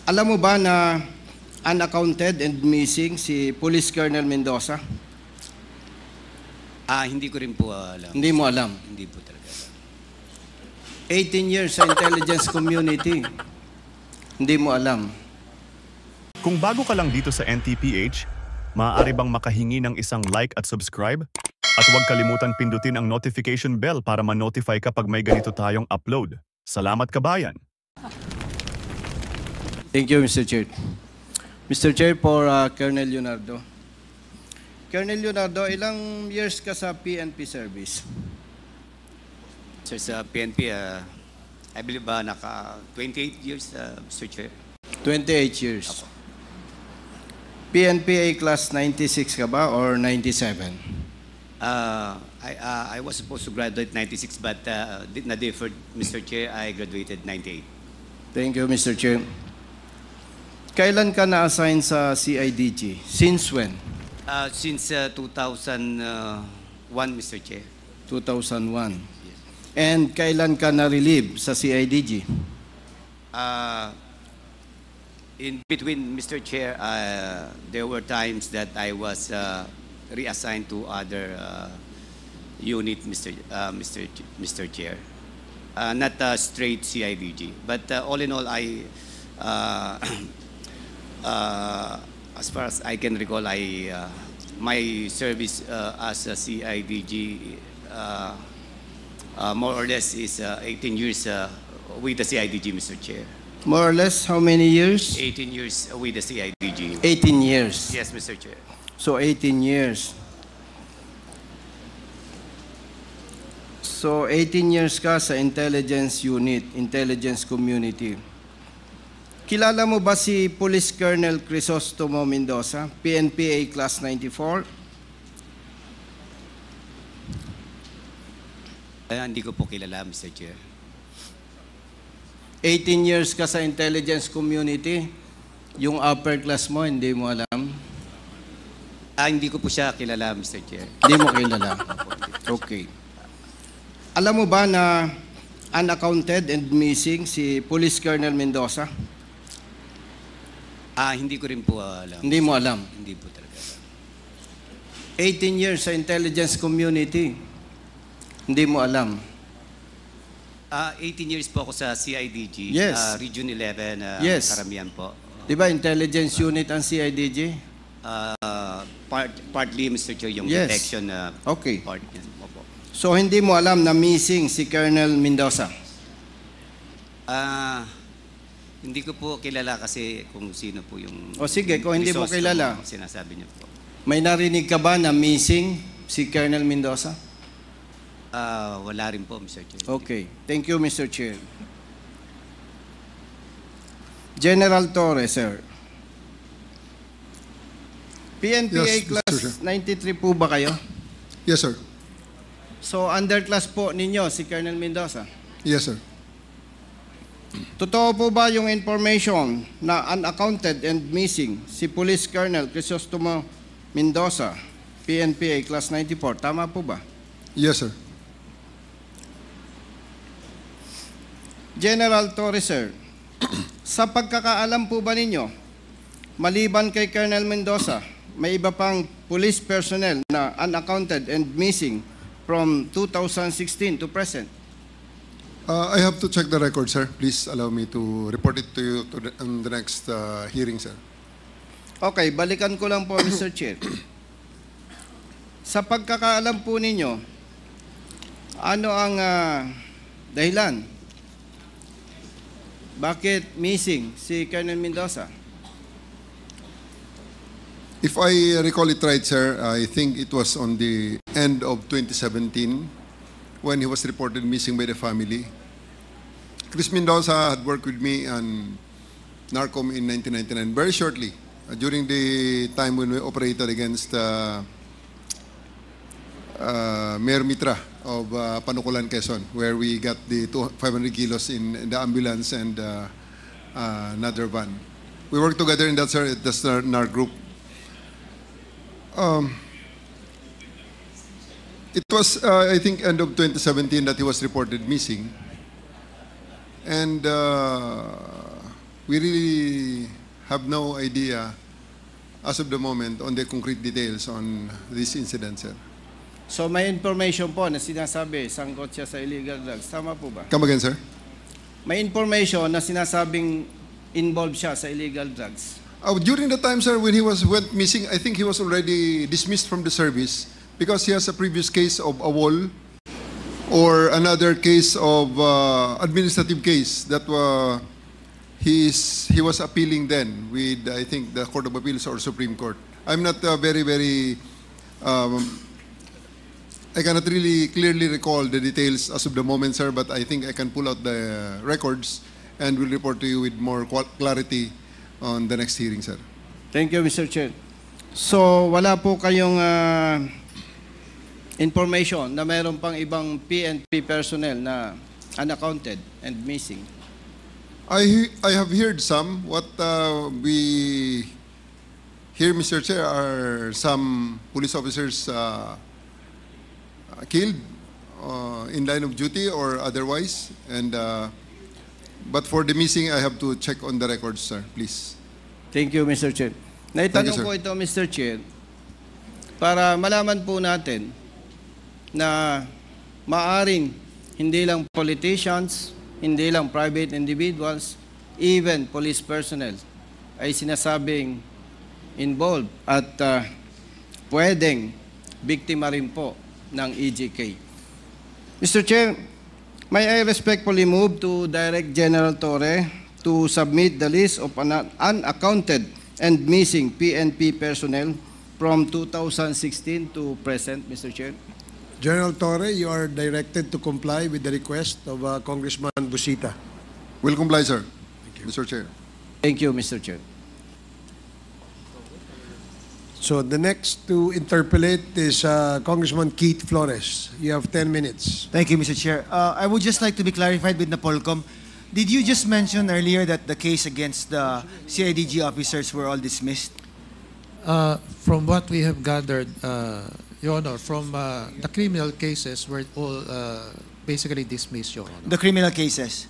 Alam mo ba na unaccounted and missing si Police Colonel Mendoza? Hindi ko rin po alam. Hindi mo alam? Hindi po talaga alam. 18 years sa intelligence community. Hindi mo alam. Kung bago ka lang dito sa NTPH, maaari bang makahingi ng isang like at subscribe? At huwag kalimutan pindutin ang notification bell para ma-notify kapag may ganito tayong upload. Salamat kabayan! Thank you, Mr. Chair. Mr. Chair, for Colonel Leonardo. Colonel Leonardo, ilang years ka sa PNP service? Sir, sa PNP, I believe naka 28 years, Mr. Chair. 28 years. PNP A class 96 ka ba or 97? I was supposed to graduate 96 but na-deferred, Mr. Chair. I graduated 98. Thank you, Mr. Chair. Kailan ka na-assign sa CIDG? Since when? Since 2001, Mr. Chair. 2001. Yes. And kailan ka na-relieve sa CIDG? In between, Mr. Chair, there were times that I was reassigned to other unit, Mr. Chair. Not straight CIDG. But all in all, as far as I can recall, my service as a CIDG more or less is 18 years with the CIDG, Mr. Chair. More or less, how many years? 18 years with the CIDG. 18 years. Yes, Mr. Chair. So 18 years. So 18 years ka sa intelligence unit, intelligence community. Kilala mo ba si Police Colonel Crisostomo Mendoza, PNPA Class 94? Hindi ko po kilala, Mr. Chair. 18 years ka sa intelligence community, yung upper class mo, hindi mo alam? Hindi ko po siya kilala, Mr. Chair. Hindi mo kilala? Okay. Alam mo ba na unaccounted and missing si Police Colonel Mendoza? Hindi ko rin po alam. Hindi mo alam? Hindi po talaga alam. 18 years sa intelligence community, hindi mo alam? 18 years po ako sa CIDG. Yes. Region 11, yes. Karamihan po. Di ba intelligence unit ang CIDG? Partly, Mr. Chair, yung yes. detection okay. part niyan po. So hindi mo alam na missing si Colonel Mendoza? Hindi ko po kilala kasi kung sino po yung... O sige, kung hindi mo kilala, sinasabi niyo po. May narinig ka ba na missing si Colonel Mendoza? Wala rin po, Mr. Chair. Okay. Thank you, Mr. Chair. General Torres, sir. PNPA Yes, class 93 po ba kayo? Yes, sir. So, underclass po ninyo si Colonel Mendoza? Yes, sir. Totoo po ba yung information na unaccounted and missing si Police Colonel Crisostomo Mendoza, PNPA class 94? Tama po ba? Yes, sir. General Torres, sir, sa pagkakaalam po ba ninyo, maliban kay Colonel Mendoza, may iba pang police personnel na unaccounted and missing from 2016 to present? I have to check the record, sir. Please allow me to report it to you on the next hearing, sir. Okay, balikan ko lang po, Mr. Chair. Sa pagkakaalam po ninyo, ano ang dahilan? Bakit missing si Colonel Mendoza? If I recall it right, sir, I think it was on the end of 2017 when he was reported missing by the family. Chris Mendoza had worked with me on NARCOM in 1999, very shortly, during the time when we operated against Mayor Mitra of Panukulan, Quezon, where we got the 500 kilos in the ambulance and another van. We worked together in that, sir, that's our group. It was, I think, end of 2017 that he was reported missing. And we really have no idea as of the moment on the concrete details on this incident, sir. So may information po na sinasabi sangkot siya sa illegal drugs. Tama po ba? Come again, sir. May information na sinasabing involved siya sa illegal drugs. During the time, sir, when he went missing, I think he was already dismissed from the service because he has a previous case of AWOL or another case of administrative case that he was appealing then with, I think, the Court of Appeals or Supreme Court. I'm not I cannot really clearly recall the details as of the moment, sir, but I think I can pull out the records and will report to you with more clarity on the next hearing, sir. Thank you, Mr. Chair. So, wala po kayong information na mayroon pang ibang PNP personnel na unaccounted and missing? I have heard some. What we hear, Mr. Chair, are some police officers killed in line of duty or otherwise. And but for the missing, I have to check on the records, sir. Please. Thank you, Mr. Chair. Naitanong sir. po ito, Mr. Chair, para malaman po natin na maaring hindi lang politicians, hindi lang private individuals, even police personnel ay sinasabing involved at pwedeng biktima rin po ng EJK. Mr. Chair, may I respectfully move to direct General Torre to submit the list of unaccounted and missing PNP personnel from 2016 to present, Mr. Chair. General Torre, you are directed to comply with the request of Congressman Busita. Will comply, sir. Mr. Chair. Thank you, Mr. Chair. So the next to interpolate is Congressman Keith Flores. You have 10 minutes. Thank you, Mr. Chair. I would just like to be clarified with Napolcom. Did you just mention earlier that the case against the CIDG officers were all dismissed? From what we have gathered, Your Honor, from the criminal cases were all basically dismissed, Your Honor. The criminal cases?